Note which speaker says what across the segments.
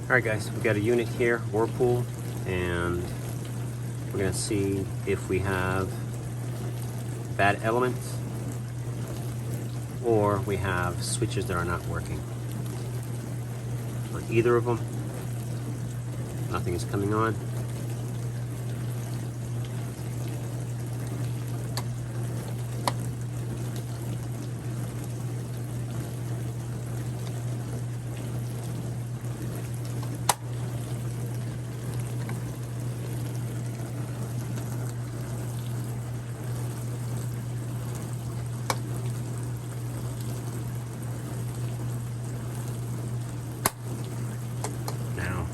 Speaker 1: Alright guys, we got a unit here, Whirlpool, and we're going to see if we have bad elements or we have switches that are not working. On either of them, nothing is coming on.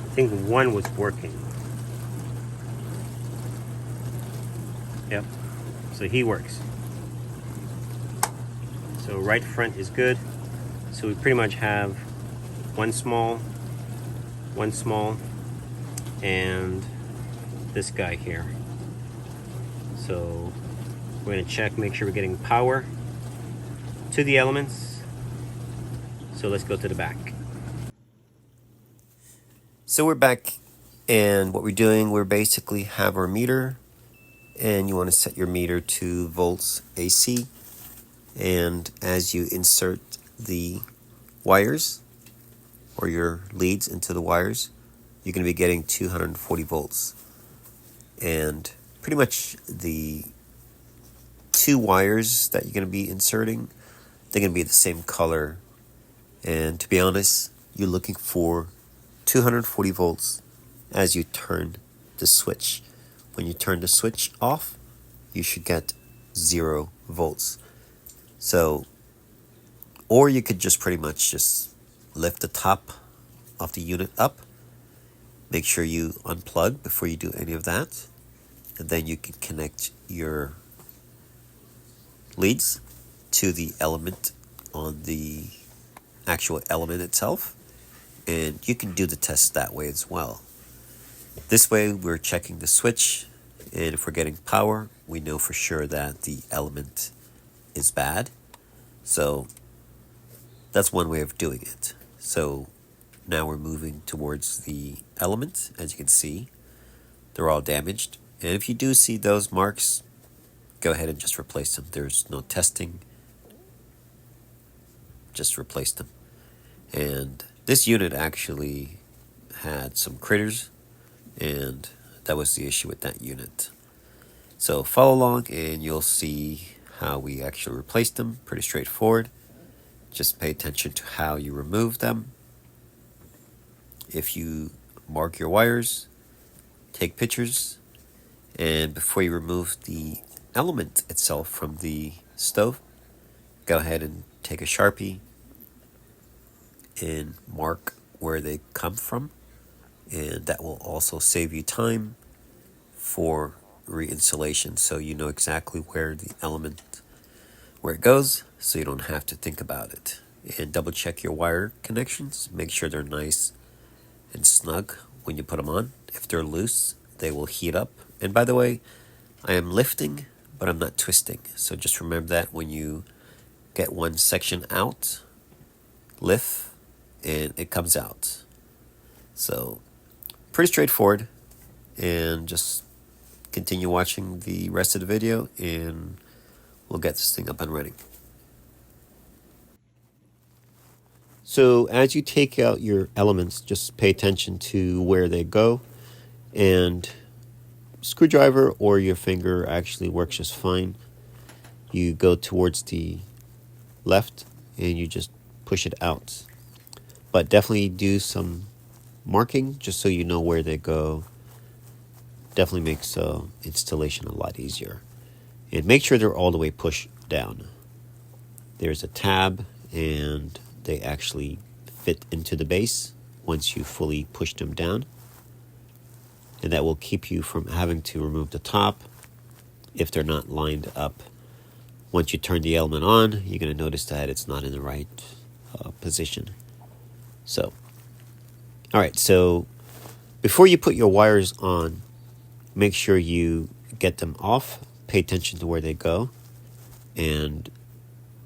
Speaker 1: I think one was working. Yep, so he works. So right front is good. So we pretty much have one small, and this guy here. So we're gonna check, make sure we're getting power to the elements. So let's go to the back.
Speaker 2: So we're back, and what we're doing, we're basically have our meter, and you want to set your meter to volts AC, and as you insert the wires or your leads into the wires, you're going to be getting 240 volts. And pretty much the two wires that you're going to be inserting, they're going to be the same color, and to be honest, you're looking for 240 volts as you turn the switch. When you turn the switch off, you should get 0 volts. So, or you could just pretty much just lift the top of the unit up. Make sure you unplug before you do any of that. And then you can connect your leads to the element on the actual element itself. And you can do the test that way as well. This way we're checking the switch, and if we're getting power, we know for sure that the element is bad. So that's one way of doing it. So now we're moving towards the element. As you can see, they're all damaged. And if you do see those marks, go ahead and just replace them. There's no testing. Just replace them. And this unit actually had some critters, and that was the issue with that unit. So follow along and you'll see how we actually replaced them. Pretty straightforward. Just pay attention to how you remove them. If you mark your wires, take pictures, and before you remove the element itself from the stove, go ahead and take a Sharpie and mark where they come from, and that will also save you time for reinstallation, so you know exactly where the element where it goes, so you don't have to think about it. And double check your wire connections, make sure they're nice and snug when you put them on. If they're loose, they will heat up. And by the way, I am lifting, but I'm not twisting, so just remember that when you get one section out, lift and it comes out. So pretty straightforward, and just continue watching the rest of the video and we'll get this thing up and running. So as you take out your elements, just pay attention to where they go, and screwdriver or your finger actually works just fine. You go towards the left and you just push it out. But definitely do some marking just so you know where they go. Definitely makes installation a lot easier. And make sure they're all the way pushed down. There's a tab, and they actually fit into the base once you fully push them down. And that will keep you from having to remove the top if they're not lined up. Once you turn the element on, you're going to notice that it's not in the right position. So, all right, so before you put your wires on, make sure you get them off. Pay attention to where they go. And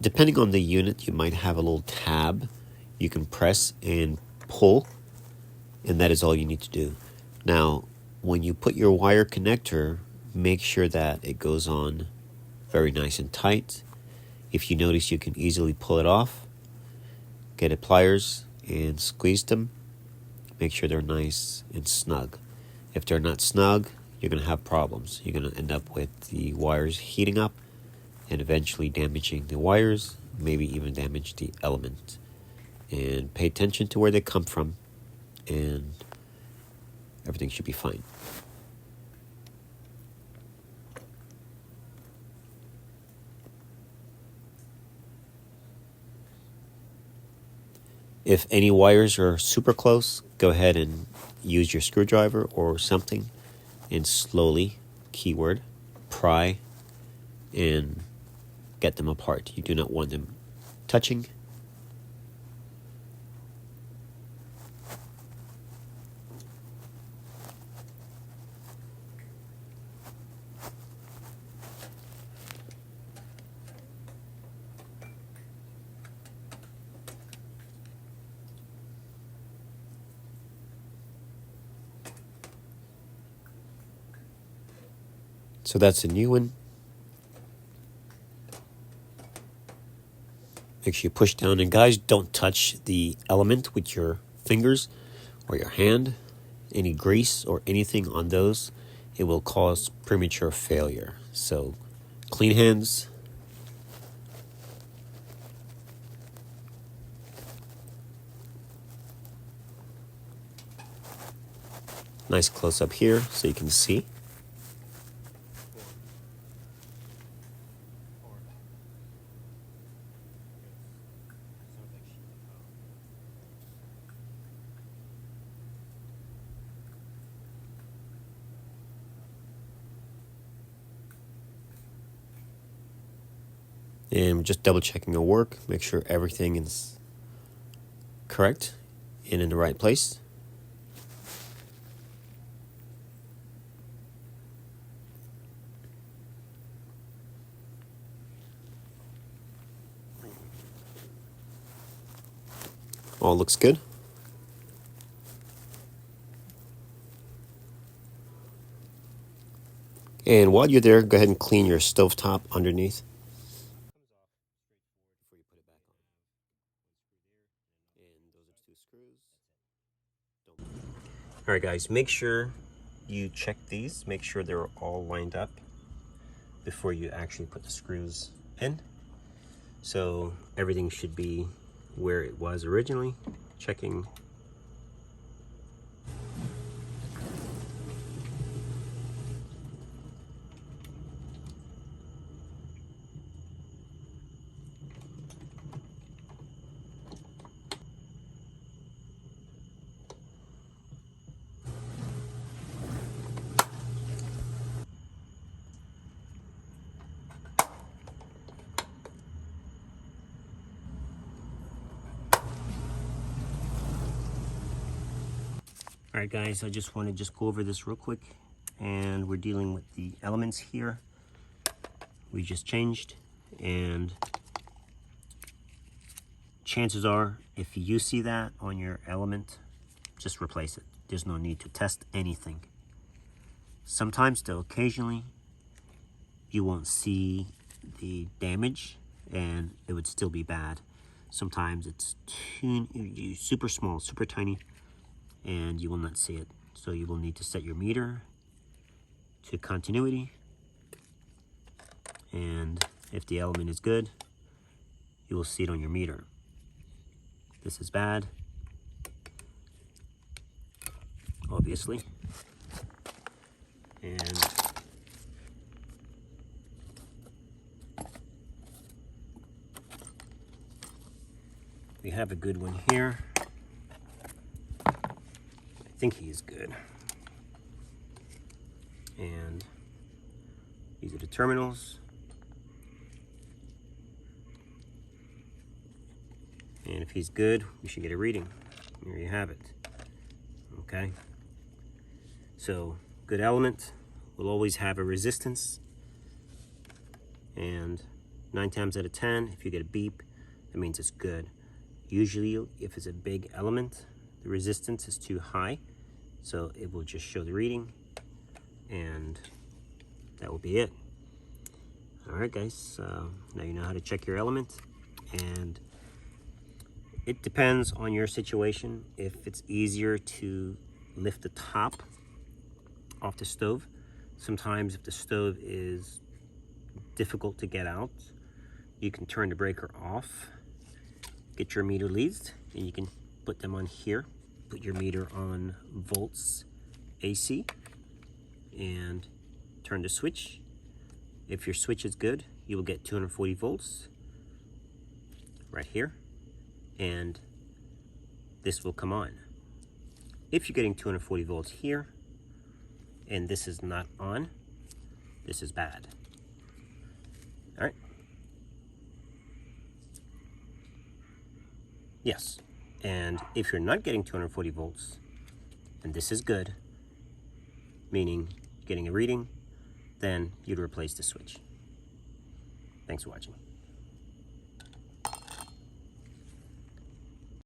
Speaker 2: depending on the unit, you might have a little tab you can press and pull and that is all you need to do. Now, when you put your wire connector, make sure that it goes on very nice and tight. If you notice, you can easily pull it off. Get a pliers and squeeze them. Make sure they're nice and snug. If they're not snug, you're going to have problems. You're going to end up with the wires heating up and eventually damaging the wires, maybe even damage the element. And pay attention to where they come from, and everything should be fine. If any wires are super close, go ahead and use your screwdriver or something and slowly, keyword, pry and get them apart. You do not want them touching. So that's a new one. Make sure you push down. And guys, don't touch the element with your fingers or your hand. Any grease or anything on those, it will cause premature failure. So clean hands. Nice close up here so you can see. And just double checking your work, make sure everything is correct and in the right place. All looks good. And while you're there, go ahead and clean your stovetop underneath. All right, guys, make sure you check these. Make sure they're all lined up before you actually put the screws in. So everything should be where it was originally. Checking. All right, guys, I just want to go over this real quick, and we're dealing with the elements here. We just changed, and chances are, if you see that on your element, just replace it. There's no need to test anything. Sometimes, though, occasionally, you won't see the damage, and it would still be bad. Sometimes it's super small, super tiny, and you will not see it. So you will need to set your meter to continuity, and if the element is good, you will see it on your meter. This is bad, obviously, and we have a good one here. I think he's good. And these are the terminals. And if he's good, we should get a reading. There you have it. Okay. So, good element will always have a resistance. And 9 times out of 10, if you get a beep, that means it's good. Usually, if it's a big element,
Speaker 1: the resistance is too high, so it will just show the reading, and that will be it. All right, guys, now you know how to check your element, and it depends on your situation. If it's easier to lift the top off the stove, sometimes if the stove is difficult to get out, you can turn the breaker off, get your meter leads, and you can put them on here. Put your meter on volts AC and turn the switch. If your switch is good, you will get 240 volts right here, and this will come on. If you're getting 240 volts here and this is not on, this is bad. All right. Yes, and if you're not getting 240 volts, and this is good, meaning getting a reading, then you'd replace the switch. Thanks for watching.